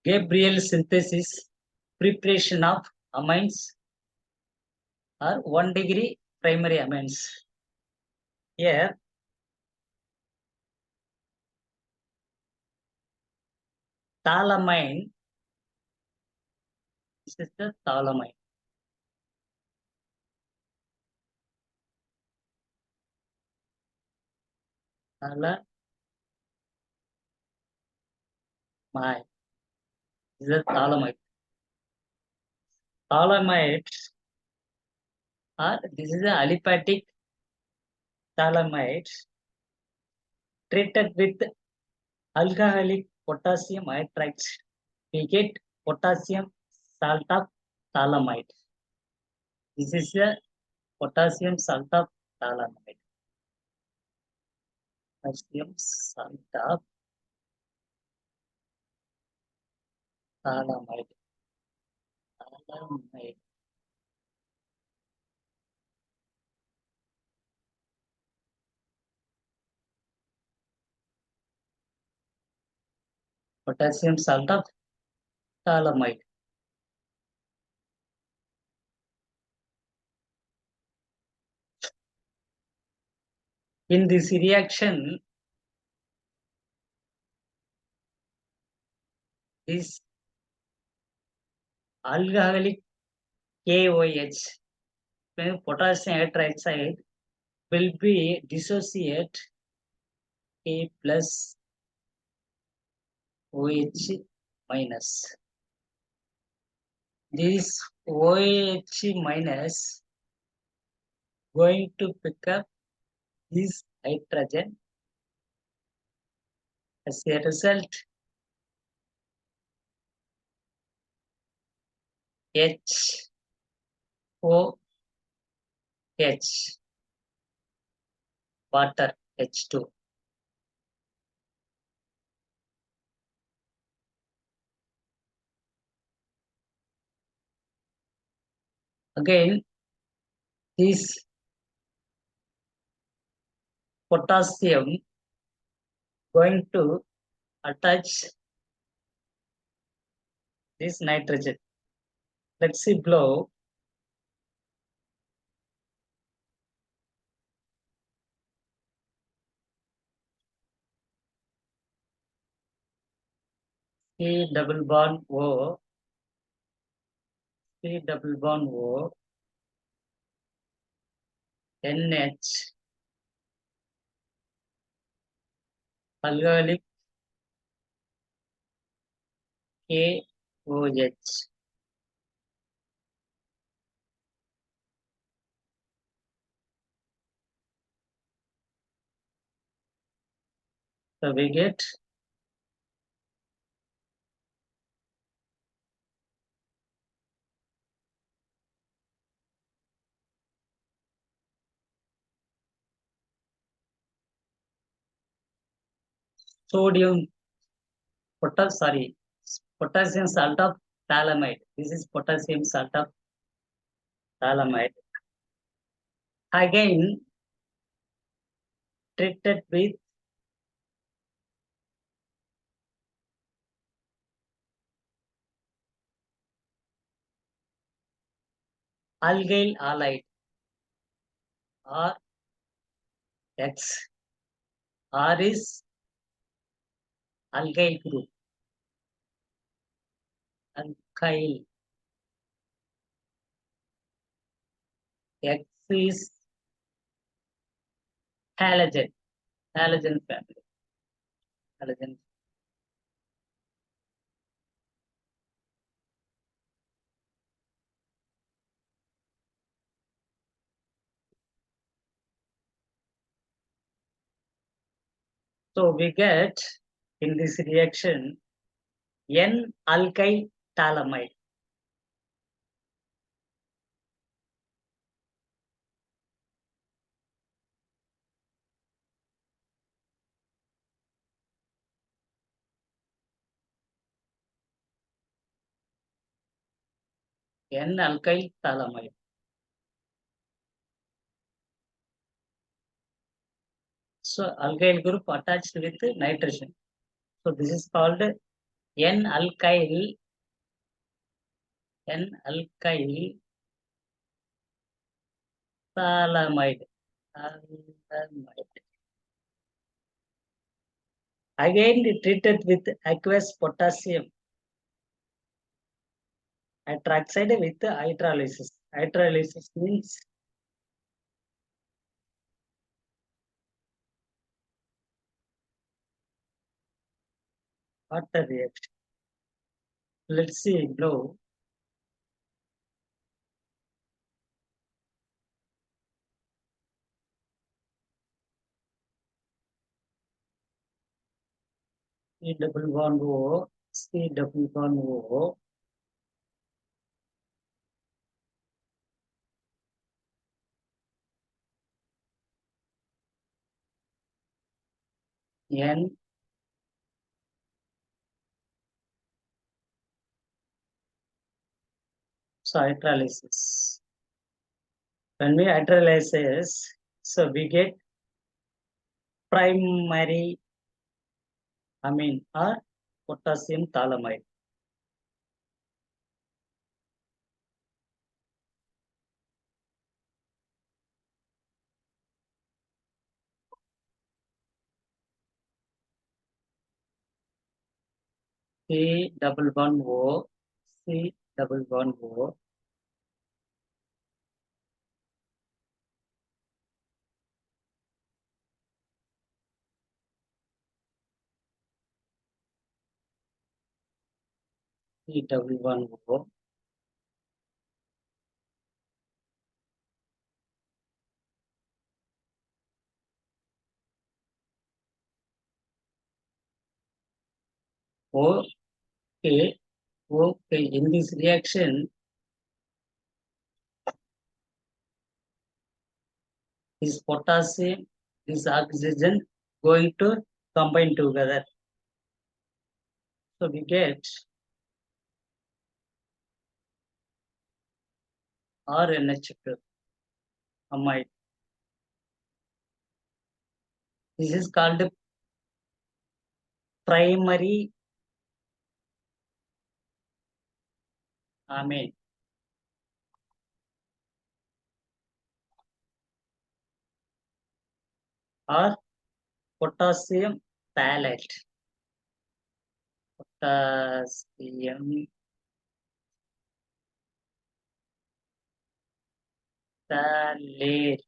Gabriel synthesis, preparation of amines or 1-degree primary amines. Here, phthalamine, this is the phthalamine. Phthalamine, this is the phthalamide. Phthalamides are, this is the aliphatic phthalamides treated with alcoholic potassium hydride. We get potassium salt of phthalamide. This is the potassium salt of phthalamide. Potassium salt of phthalamide. Phthalamide. Potassium salt of phthalamide. In this reaction, this alcoholic KOH, potassium hydroxide, will be dissociate K plus OH minus. This OH minus going to pick up this hydrogen. As a result, HOH, water H2. Again, this potassium going to attach this nitrogen. Let's see below. C double bond O, C double bond O, NH, alcoholic KOH. So we get sodium, potassium salt of phthalamide. This is potassium salt of phthalamide. Again, treated with alkyl halide or X. R is alkyl group. Alkyl. X is halogen. Halogen family. Halogen. So we get in this reaction N-alkyl phthalamide. N-alkyl phthalamide. So alkyl group attached with nitrogen. So this is called N-alkyl N-alkyl phthalimide. Phthalimide. Again treated with aqueous potassium hydroxide with hydrolysis. Hydrolysis means water reaction. Let's see below. C double bond O, C double bond O, N so hydrolysis. When we hydrolysis, so we get primary amine or potassium phthalimide. C double bond O, C double bond O, C double bond O, okay, okay. In this reaction, this potassium, this oxygen going to combine together. So we get RNH2 amide. This is called primary amine or potassium phthalate. Potassium phthalate.